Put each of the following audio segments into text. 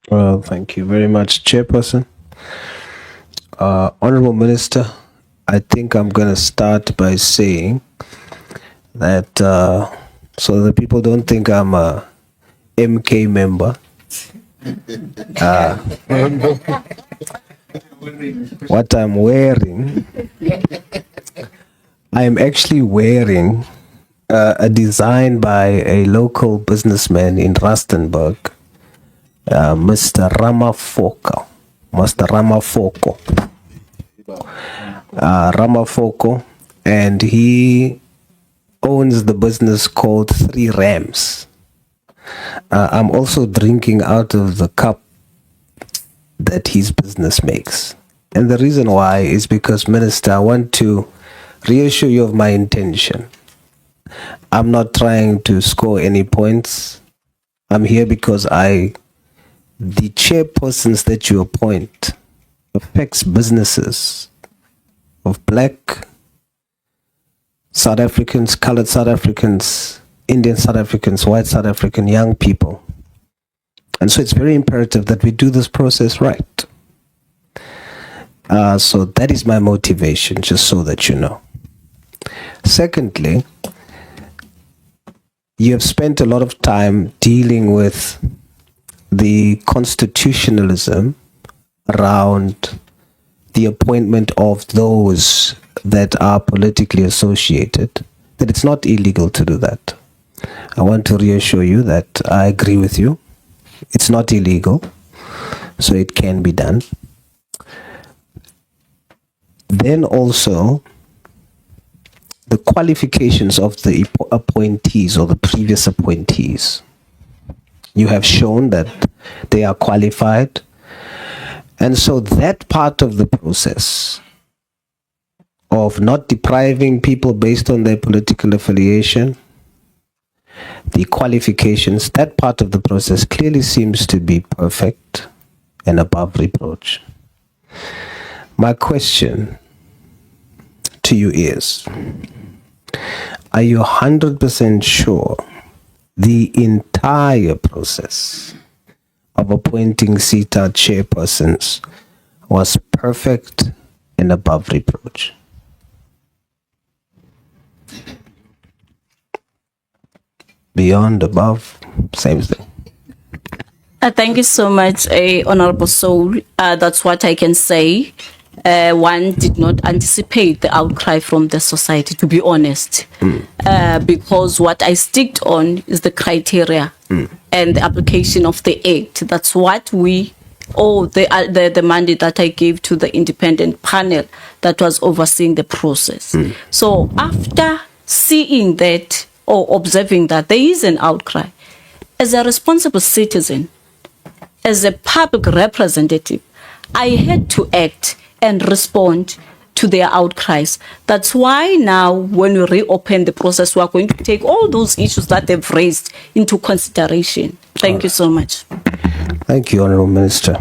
Well, thank you very much, Chairperson. Honorable Minister, I think I'm going to start by saying that so that people don't think I'm a MK member. What I'm wearing, I'm actually wearing a design by a local businessman in Rustenburg, Mr. Ramafoko. Ramafoko, and he owns the business called Three Rams. I'm also drinking out of the cup that his business makes. And the reason why is because, Minister, I want to reassure you of my intention. I'm not trying to score any points. I'm here because the chairpersons that you appoint affects businesses of black South Africans, colored South Africans, Indian South Africans, white South African young people. And so it's very imperative that we do this process right. So that is my motivation, just so that you know. Secondly, you have spent a lot of time dealing with the constitutionalism around the appointment of those that are politically associated, that it's not illegal to do that. I want to reassure you that I agree with you. It's not illegal, so it can be done. Then also, the qualifications of the appointees or the previous appointees. You have shown that they are qualified. And so that part of the process of not depriving people based on their political affiliation, the qualifications, that part of the process clearly seems to be perfect and above reproach. My question to you is, are you 100% sure the entire process of appointing CETA chairpersons was perfect and above reproach? Beyond, above, same thing. Thank you so much, Honorable Soul. That's what I can say. One did not anticipate the outcry from the society, to be honest, because what I sticked on is the criteria and the application of the act. That's what the mandate that I gave to the independent panel that was overseeing the process. So after seeing that or observing that there is an outcry, as a responsible citizen, as a public representative, I had to act and respond to their outcries. That's why now, when we reopen the process, we are going to take all those issues that they've raised into consideration. Thank you so much. Thank you, Honorable Minister.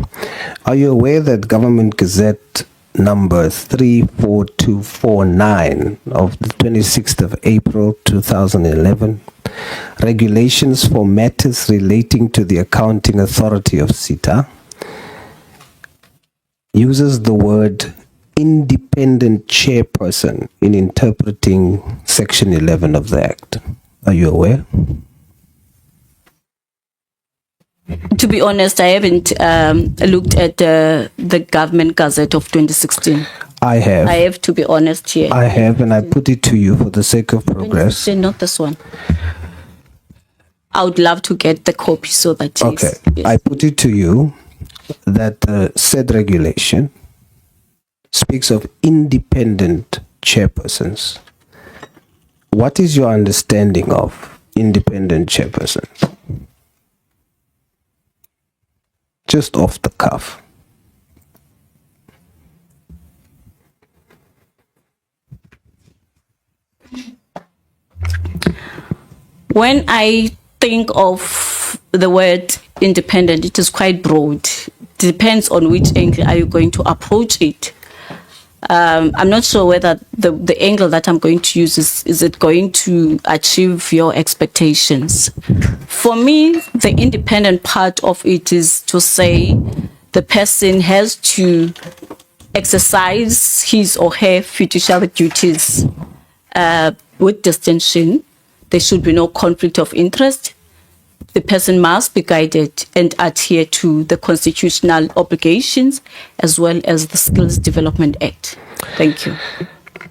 Are you aware that Government Gazette number 34249 of the 26th of April 2011, regulations for matters relating to the accounting authority of CETA, uses the word independent chairperson in interpreting Section 11 of the Act? Are you aware? To be honest, I haven't looked at the Government Gazette of 2016. I have. I have to be honest here. I have, and I put it to you for the sake of progress. Not this one. I would love to get the copy so that. Okay. Yes. I put it to you that said regulation speaks of independent chairpersons. What is your understanding of independent chairpersons? Just off the cuff. When I think of the word independent, it is quite broad. Depends on which angle are you going to approach it. I'm not sure whether the angle that I'm going to use is it going to achieve your expectations. For me, the independent part of it is to say the person has to exercise his or her fiduciary duties with distinction. There should be no conflict of interest. The person must be guided and adhere to the constitutional obligations as well as the Skills Development Act. Thank you.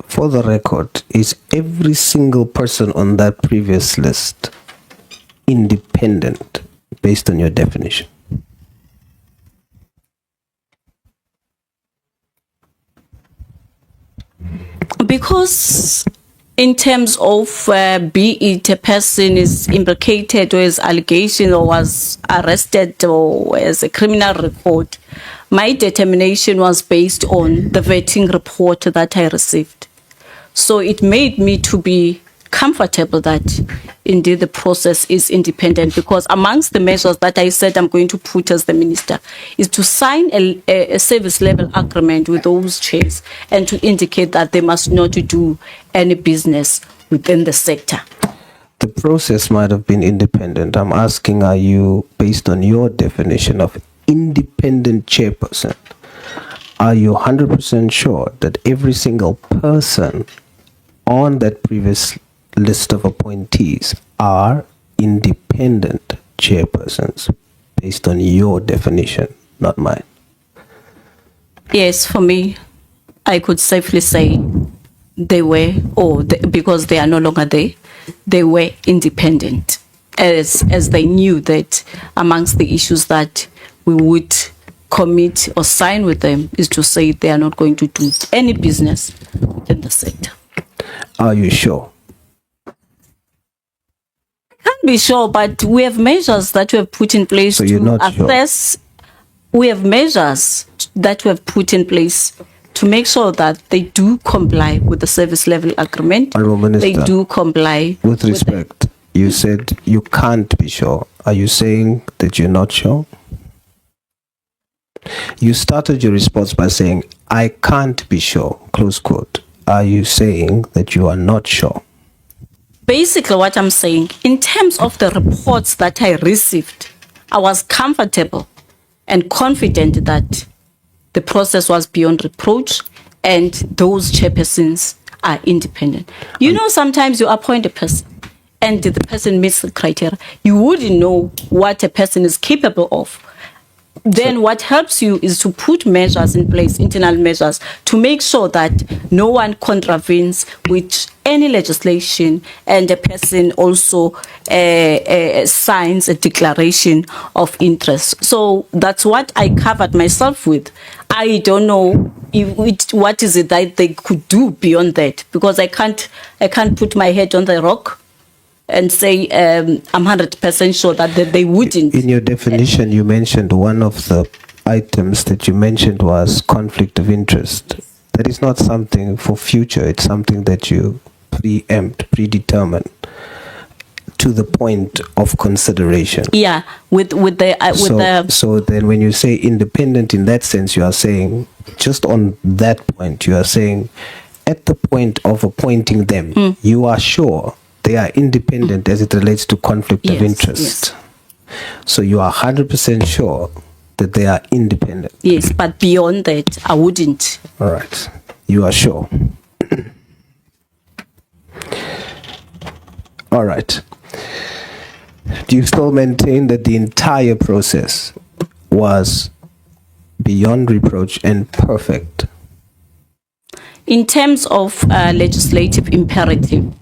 For the record, is every single person on that previous list independent based on your definition? Because in terms of be it a person is implicated or is allegation or was arrested or has a criminal record, my determination was based on the vetting report that I received. So it made me to be comfortable that indeed the process is independent, because amongst the measures that I said I'm going to put as the minister is to sign a service level agreement with those chairs and to indicate that they must not do any business within the sector. The process might have been independent. I'm asking, are you, based on your definition of independent chairperson, are you 100% sure that every single person on that previous list of appointees are independent chairpersons based on your definition, not mine? Yes, for me, I could safely say they were, because they are no longer there, they were independent, as they knew that amongst the issues that we would commit or sign with them is to say they are not going to do any business within the sector. Are you sure? Can't be sure, but we have measures that we have put in place to assess. Sure. We have measures that we have put in place to make sure that they do comply with the service level agreement. Honourable Minister, they do comply. With respect, you said you can't be sure. Are you saying that you're not sure? You started your response by saying, I can't be sure, close quote. Are you saying that you are not sure? Basically, what I'm saying, in terms of the reports that I received, I was comfortable and confident that the process was beyond reproach and those chairpersons are independent. You know, sometimes you appoint a person and the person meets the criteria. You wouldn't know what a person is capable of. Then what helps you is to put measures in place, internal measures, to make sure that no one contravenes with any legislation and a person also signs a declaration of interest. So that's what I covered myself with. I don't know what is it that they could do beyond that, because I can't put my head on the rock and say I'm 100% sure that they wouldn't. In your definition, you mentioned one of the items that you mentioned was conflict of interest. That is not something for future. It's something that you predetermine to the point of consideration. Yeah, So then when you say independent in that sense, you are saying, just on that point, you are saying at the point of appointing them, you are sure they are independent as it relates to conflict of interest. Yes. So you are 100% sure that they are independent. Yes, but beyond that, I wouldn't. All right. You are sure. All right. Do you still maintain that the entire process was beyond reproach and perfect? In terms of legislative imperative,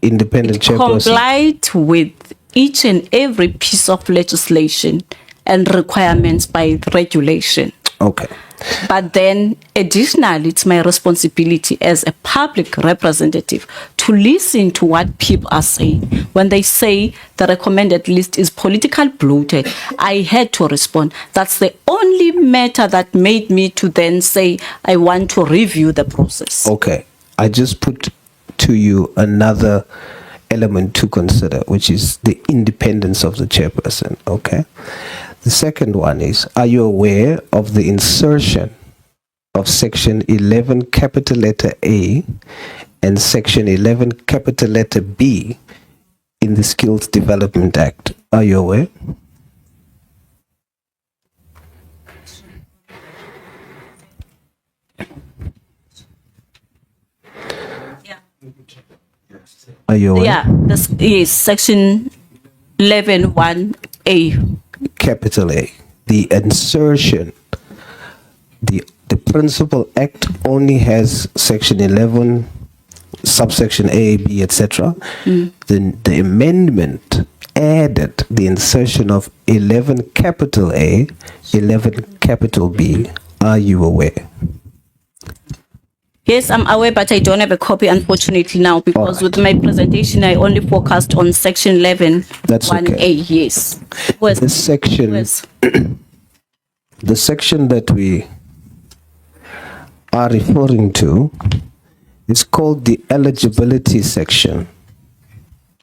Independent chairperson complied with each and every piece of legislation and requirements by regulation. Okay. But then additionally, it's my responsibility as a public representative to listen to what people are saying. When they say the recommended list is politically bloated, I had to respond. That's the only matter that made me to then say I want to review the process. Okay. I just put to you another element to consider, which is the independence of the chairperson. Okay. The second one is, are you aware of the insertion of section 11 capital letter A and section 11 capital letter B in the Skills Development Act. Are you aware? Are you aware? Yeah, this is section 11(1)(a). Capital A. The insertion, the Principal Act only has section 11, subsection A, B, etc. Then the amendment added the insertion of 11 capital A, 11 capital B. Are you aware? Yes, I'm aware, but I don't have a copy, unfortunately, now, because with my presentation, I only focused on section 11, That's 1A. okay. Yes. This section, the section that we are referring to is called the eligibility section.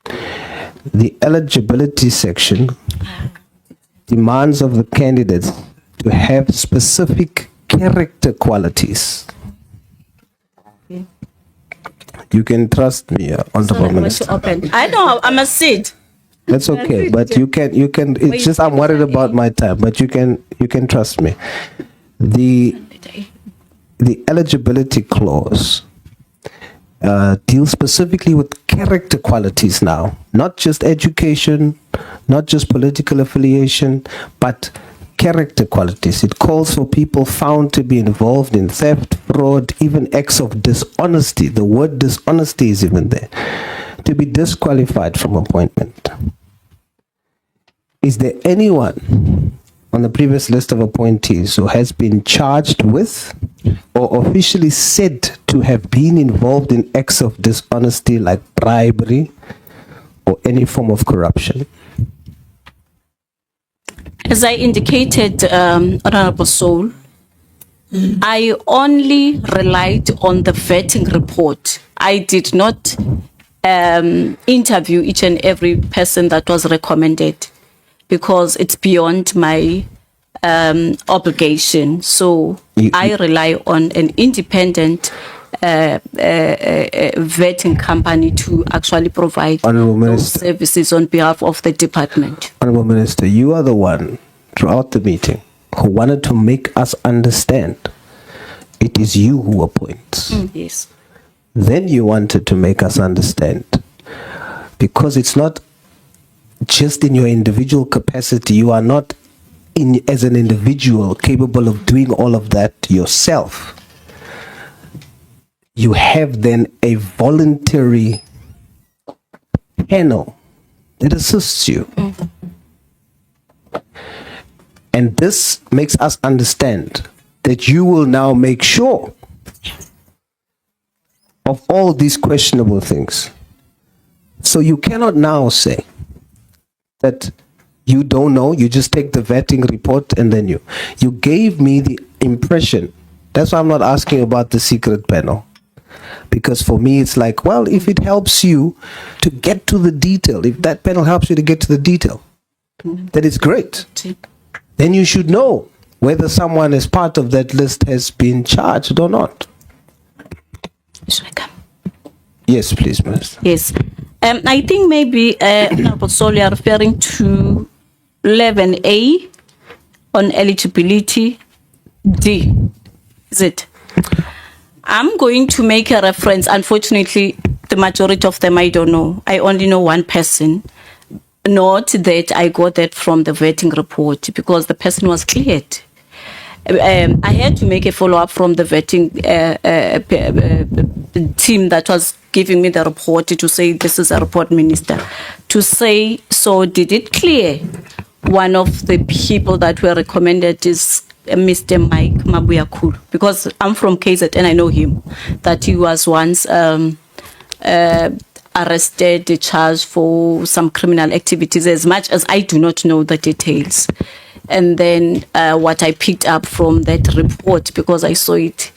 The eligibility section demands of the candidates to have specific character qualities. You can trust me, Honorable Minister. I know, I must sit. That's okay, but you can. It's just I'm worried about my time, but you can trust me. The eligibility clause deals specifically with character qualities now, not just education, not just political affiliation, but character qualities. It calls for people found to be involved in theft, fraud, even acts of dishonesty. The word dishonesty is even there, to be disqualified from appointment. Is there anyone on the previous list of appointees who has been charged with or officially said to have been involved in acts of dishonesty like bribery or any form of corruption? As I indicated, Honorable Saul, I only relied on the vetting report. I did not interview each and every person that was recommended, because it's beyond my obligation. So I rely on an independent vetting company to actually provide those services on behalf of the department. Honorable Minister, you are the one throughout the meeting who wanted to make us understand it is you who appoints. Yes. Then you wanted to make us understand, because it's not just in your individual capacity. You are not as an individual capable of doing all of that yourself. You have then a voluntary panel that assists you. And this makes us understand that you will now make sure of all these questionable things. So you cannot now say that you don't know, you just take the vetting report and then you gave me the impression. That's why I'm not asking about the secret panel. Because for me, it's like, well, if it helps you to get to the detail, if that panel helps you to get to the detail, then it's great. Then you should know whether someone as part of that list has been charged or not. Should I come? Yes, please, Minister. Yes. I think maybe Honorable Saul, you are referring to 11A on eligibility D. Is it? I'm going to make a reference. Unfortunately, the majority of them I don't know. I only know one person. Not that I got that from the vetting report, because the person was cleared. I had to make a follow-up from the vetting team that was giving me the report to say, this is a report, Minister. To say, so did it clear? One of the people that were recommended is Mr. Mike Mabuyakulu, because I'm from KZN and I know him, that he was once arrested, charged for some criminal activities, as much as I do not know the details. And then what I picked up from that report, because I saw it,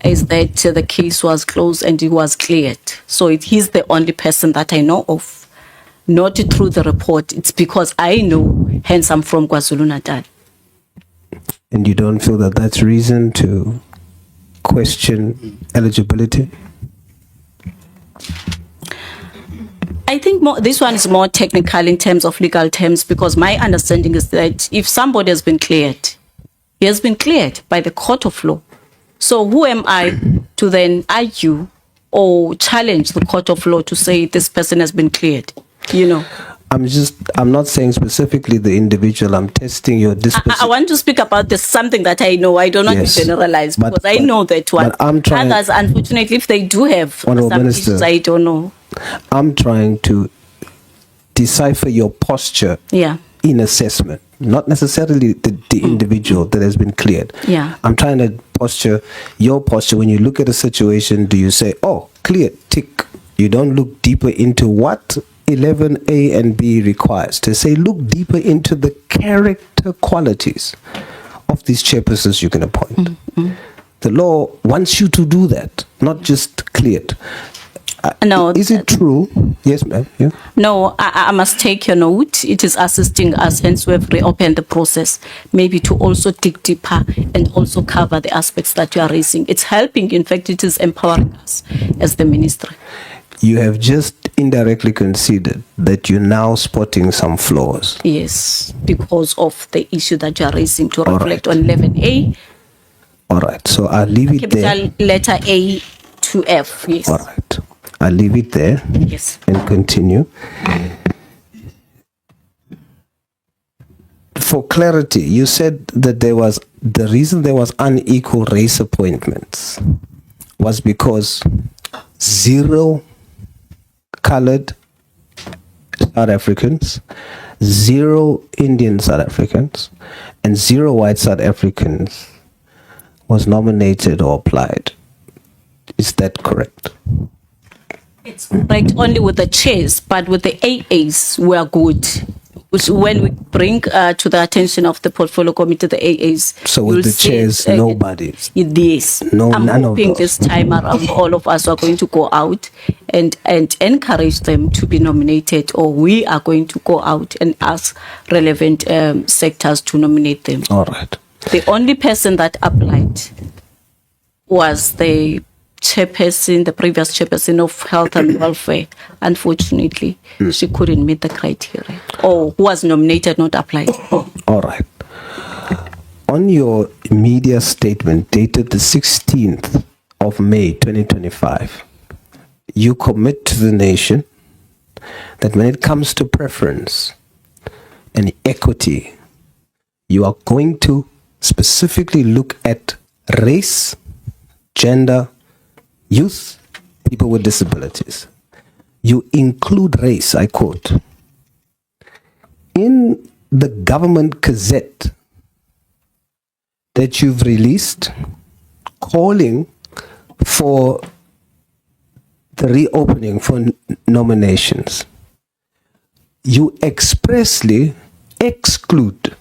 is that the case was closed and he was cleared. So he's the only person that I know of, not through the report. It's because I know, hence I'm from KwaZulu-Natal. And you don't feel that that's reason to question eligibility? I think this one is more technical in terms of legal terms, because my understanding is that if somebody has been cleared, he has been cleared by the court of law. So who am I to then argue or challenge the court of law to say this person has been cleared? You know, I'm not saying specifically the individual. I'm testing your I want to speak about this, something that I know. I do not generalize, because I know that one. But I'm trying. Others, unfortunately, if they do have some Minister, issues, I don't know. I'm trying to decipher your posture in assessment, not necessarily the individual that has been cleared. I'm trying to your posture when you look at a situation. Do you say, oh, clear, tick? You don't look deeper into what 11A and B requires. To say, look deeper into the character qualities of these chairpersons you can appoint. The law wants you to do that, not just cleared. No. Is it true? Yes, ma'am. Yeah. No, I must take your note. It is assisting us, hence we have reopened the process, maybe to also dig deeper and also cover the aspects that you are raising. It's helping. In fact, it is empowering us as the ministry. You have just indirectly conceded that you're now spotting some flaws. Yes, because of the issue that you are raising to reflect on 11A. All right. So I'll leave it there. Capital letter A to F. Yes. All right. I'll leave it there. Yes. And continue. For clarity, you said that the reason there was unequal race appointments was because 0 colored South Africans, 0 Indian South Africans, and 0 white South Africans was nominated or applied. Is that correct? It's correct only with the chairs, but with the AAs, we are good. Which when we bring to the attention of the portfolio committee, the AAs. So with the chairs, nobody? Yes. No, I'm none hoping of those. this time around all of us are going to go out and encourage them to be nominated, or we are going to go out and ask relevant sectors to nominate them. All right. The only person that applied was the chairperson, the previous chairperson of health and welfare. Unfortunately, she couldn't meet the criteria, or who was nominated, not applied. All right. On your media statement dated the 16th of May 2025, you commit to the nation that when it comes to preference and equity, you are going to specifically look at race, gender, youth, people with disabilities. You include race, I quote, in the government gazette that you've released calling for the reopening for nominations. You expressly exclude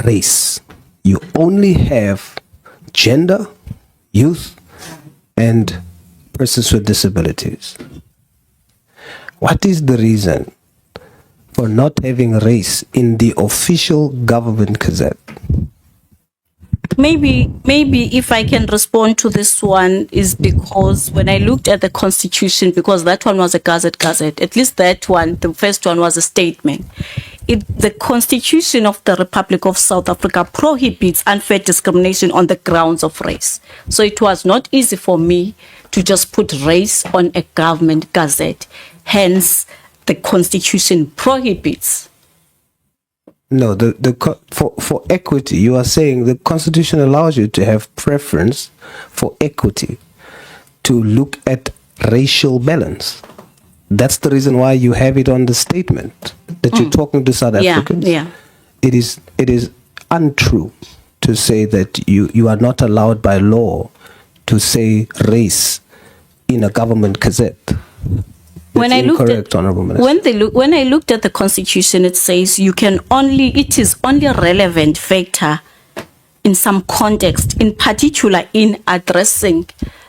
race. You only have gender, youth, and persons with disabilities. What is the reason for not having race in the official government gazette? Maybe if I can respond to this one is because when I looked at the constitution, because that one was a gazette, at least that one, the first one was a statement. The Constitution of the Republic of South Africa prohibits unfair discrimination on the grounds of race. So it was not easy for me to just put race on a government gazette. Hence, the Constitution prohibits. No, for equity, you are saying the Constitution allows you to have preference for equity, to look at racial balance. That's the reason why you have it on the statement that you're talking to South Africans. Yeah. It is untrue to say that you are not allowed by law to say race in a government gazette. When I looked at, Honorable Minister. When I looked at the Constitution, it says it is only a relevant factor in some context, in particular in addressing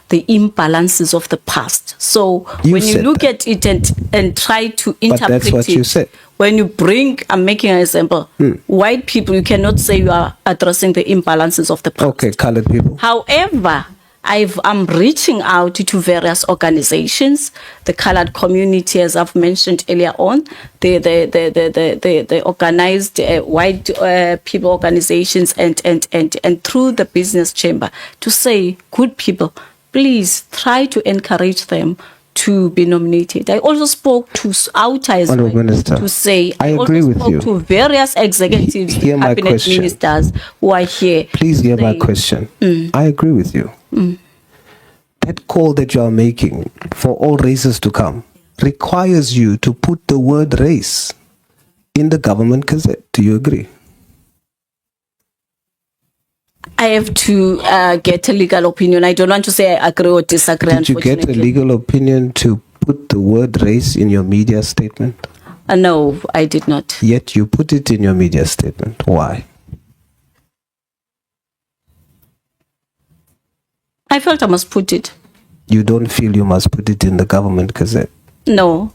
the imbalances of the past. So You when you said look that. at it and try to But interpret that's what it, you said. when you bring, I'm making an example, white people, you cannot say you are addressing the imbalances of the past. Okay, colored people. However, I'm reaching out to various organizations, the colored community, as I've mentioned earlier on, the organized white people organizations, and through the business chamber to say, good people, please try to encourage them to be nominated. I also spoke to outsiders Honourable Minister, to say, I agree also with spoke you. to various executives, Hear my cabinet question. ministers who are here. Please hear my saying, question. I agree with you. That call that you are making for all races to come requires you to put the word race in the government gazette. Do you agree? I have to get a legal opinion. I don't want to say I agree or disagree. Did you get a unfortunately. legal opinion to put the word race in your media statement? No, I did not. Yet you put it in your media statement. Why? I felt I must put it. You don't feel you must put it in the government gazette? No,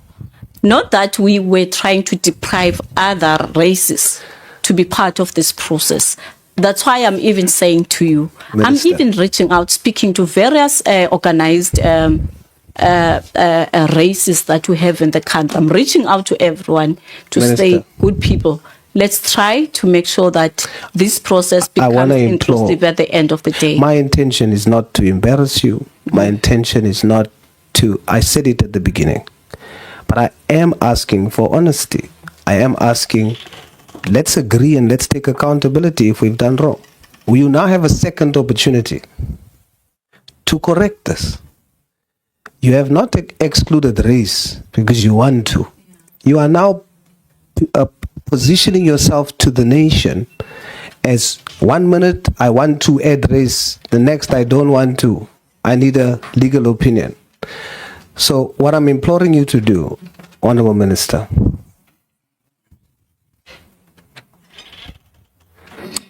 not that we were trying to deprive other races to be part of this process. That's why I'm even saying to you, Minister. I'm even reaching out, speaking to various organized races that we have in the country. I'm reaching out to everyone to Minister. say, good people, let's try to make sure that this process I wanna becomes implore- inclusive at the end of the day. My intention is not to embarrass you. My intention is not to, I said it at the beginning, but I am asking for honesty. I am asking, let's agree and let's take accountability if we've done wrong. We now have a second opportunity to correct this. You have not excluded race because you want to. You are now positioning yourself to the nation as 1 minute I want to add race, the next I don't want to. I need a legal opinion. So what I'm imploring you to do, Honorable Minister,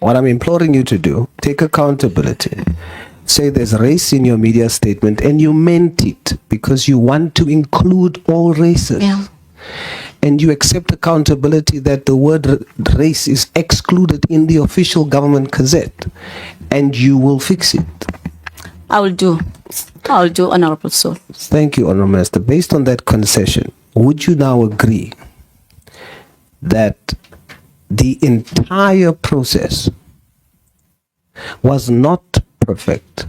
what I'm imploring you to do, take accountability. Say there's race in your media statement and you meant it because you want to include all races. Yeah. And you accept accountability that the word race is excluded in the official government gazette, and you will fix it. I will do, Honorable Soul. Thank you, Honourable Minister. Based on that concession, would you now agree that the entire process was not perfect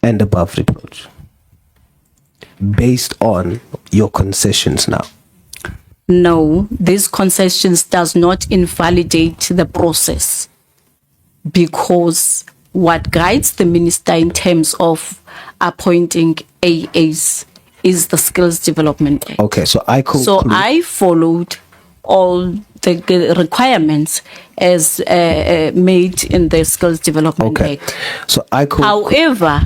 and above reproach based on your concessions now? No, these concessions does not invalidate the process, because what guides the minister in terms of appointing AAs is the Skills Development Act. Okay, so I conclude. So I followed all the requirements as made in the Skills Development Okay, Act. so I conclude. However,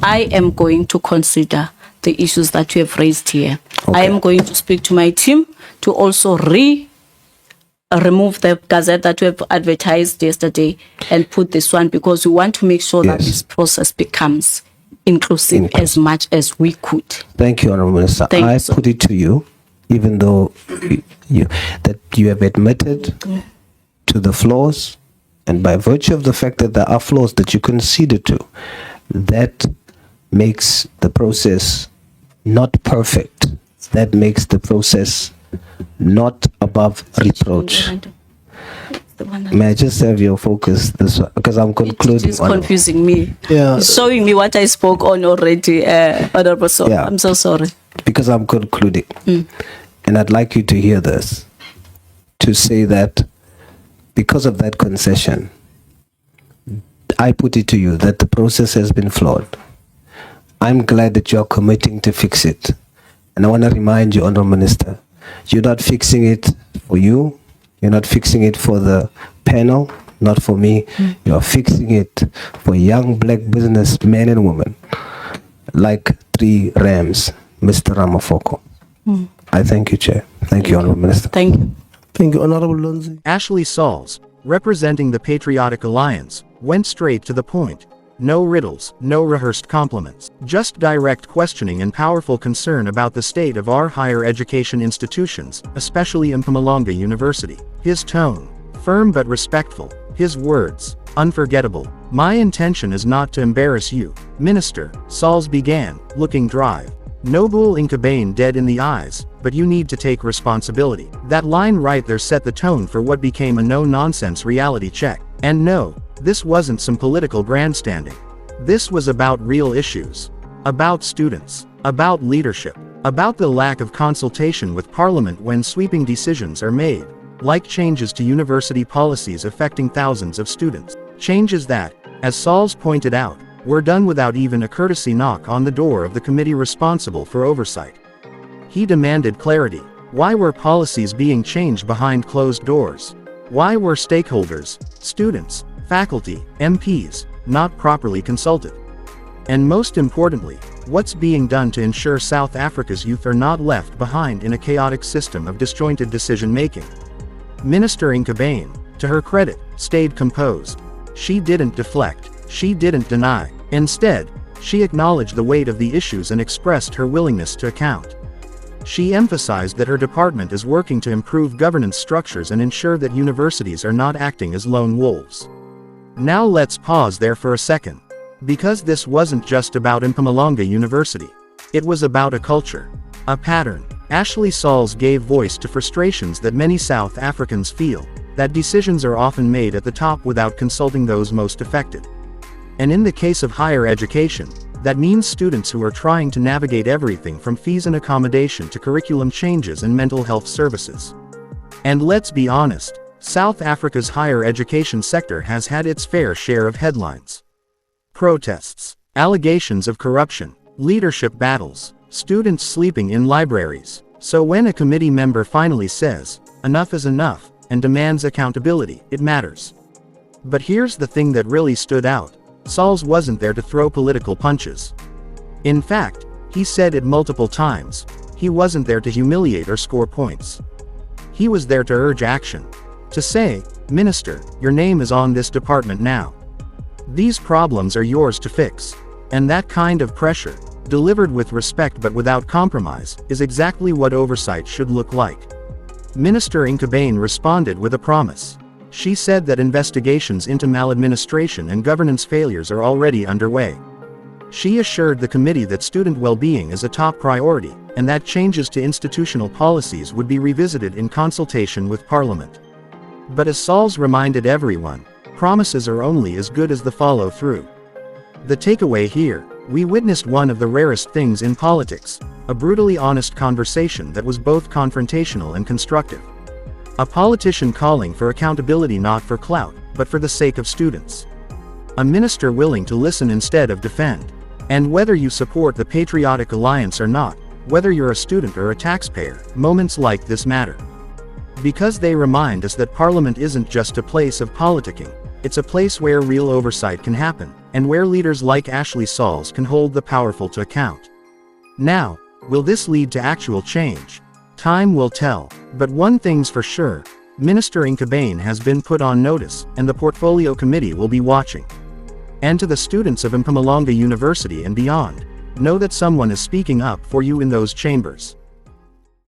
I am going to consider the issues that you have raised here. Okay. I am going to speak to my team to also remove the gazette that we have advertised yesterday and put this one, because we want to make sure that Yes. this process becomes inclusive as much as we could. Thank you, Honourable Minister. Thank I you, sir. put it to you, even though that you have admitted to the flaws, and by virtue of the fact that there are flaws that you conceded to, that makes the process not perfect. That makes the process not above reproach. The one that- May I just have your focus this one? Because I'm concluding. It is Honourable. confusing me. Yeah. It's showing me what I spoke on already, Honorable. So Yeah. I'm so sorry. Because I'm concluding. And I'd like you to hear this, to say that because of that concession, I put it to you that the process has been flawed. I'm glad that you're committing to fix it. And I want to remind you, Honourable Minister, you're not fixing it for you, you're not fixing it for the panel, not for me. You're fixing it for young black businessmen and women like 3 Rams, Mr. Ramafoko. I thank you, Chair. Thank you, Honourable Minister. Thank you. Thank you, Honorable Lonzi. Ashley Sauls, representing the Patriotic Alliance, went straight to the point. No riddles, no rehearsed compliments. Just direct questioning and powerful concern about the state of our higher education institutions, especially Mpumalanga University. His tone, firm but respectful. His words, unforgettable. My intention is not to embarrass you, Minister, Sauls began, looking dry. Nobuhle Nkabane dead in the eyes, but you need to take responsibility. That line right there set the tone for what became a no-nonsense reality check. And no, this wasn't some political grandstanding. This was about real issues. About students. About leadership. About the lack of consultation with Parliament when sweeping decisions are made. Like changes to university policies affecting thousands of students. Changes that, as Sauls pointed out, were done without even a courtesy knock on the door of the committee responsible for oversight. He demanded clarity. Why were policies being changed behind closed doors? Why were stakeholders, students, faculty, MPs, not properly consulted? And most importantly, what's being done to ensure South Africa's youth are not left behind in a chaotic system of disjointed decision-making? Minister Nkabane, to her credit, stayed composed. She didn't deflect. She didn't deny. Instead, she acknowledged the weight of the issues and expressed her willingness to account. She emphasized that her department is working to improve governance structures and ensure that universities are not acting as lone wolves. Now let's pause there for a second. Because this wasn't just about Mpumalanga University. It was about a culture. A pattern. Ashley Sauls gave voice to frustrations that many South Africans feel, that decisions are often made at the top without consulting those most affected. And in the case of higher education, that means students who are trying to navigate everything from fees and accommodation to curriculum changes and mental health services. And let's be honest, South Africa's higher education sector has had its fair share of headlines. Protests, allegations of corruption, leadership battles, students sleeping in libraries. So when a committee member finally says, enough is enough, and demands accountability, it matters. But here's the thing that really stood out. Sauls wasn't there to throw political punches. In fact, he said it multiple times, he wasn't there to humiliate or score points. He was there to urge action. To say, Minister, your name is on this department now. These problems are yours to fix. And that kind of pressure, delivered with respect but without compromise, is exactly what oversight should look like. Minister Nkabane responded with a promise. She said that investigations into maladministration and governance failures are already underway. She assured the committee that student well-being is a top priority, and that changes to institutional policies would be revisited in consultation with Parliament. But as Sauls reminded everyone, promises are only as good as the follow-through. The takeaway here, we witnessed one of the rarest things in politics, a brutally honest conversation that was both confrontational and constructive. A politician calling for accountability not for clout, but for the sake of students. A minister willing to listen instead of defend. And whether you support the Patriotic Alliance or not, whether you're a student or a taxpayer, moments like this matter. Because they remind us that Parliament isn't just a place of politicking, it's a place where real oversight can happen, and where leaders like Ashley Sauls can hold the powerful to account. Now, will this lead to actual change? Time will tell, but one thing's for sure, Minister Nkabane has been put on notice, and the Portfolio Committee will be watching. And to the students of Mpumalanga University and beyond, know that someone is speaking up for you in those chambers.